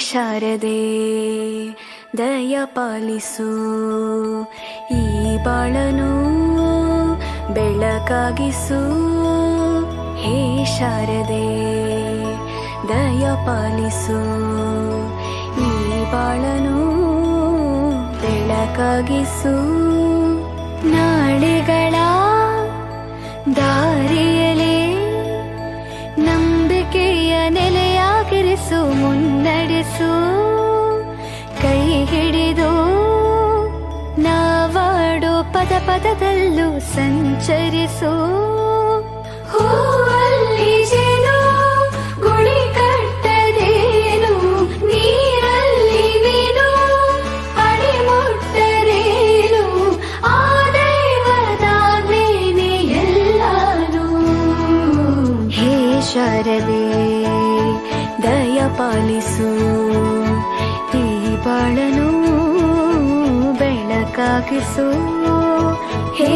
ಶಾರದೆ ದಯ ಪಾಲಿಸು, ಈ ಬಾಳನು ಬೆಳಕಾಗಿಸು. ಹೇ ಶಾರದೆ ದಯ ಪಾಲಿಸು, ಈ ಬಾಳನು ಬೆಳಕಾಗಿಸು. ನಾಳೆಗಳ ದಾರಿಯಲೇ ನಂಬಿಕೆಯ ನೆಲೆಯಾಗಿರಿಸು, ಮುನ್ನಡೆಸು. ಕೈ ಹಿಡಿದು ನಾವಾಡೋ ಪದ ಪದದಲ್ಲೂ ಸಂಚರಿಸು. ಹೂವಲ್ಲಿ ಜೇನು ಗುಳಿ ಕಟ್ಟದೇನು, ನೀರಲ್ಲಿ ಮೀನು ಅಡಿ ಮುಟ್ಟರೇನು, ಆ ದೈವದಾಜ್ಞೆನೇ ಎಲ್ಲಾನು. ಹೇ ಶಾರದೆ ದಯ ಪಾಲಿಸು, ಈ ಬಾಳನು ಬೆಳಕಾಗಿಸು. ಹೇ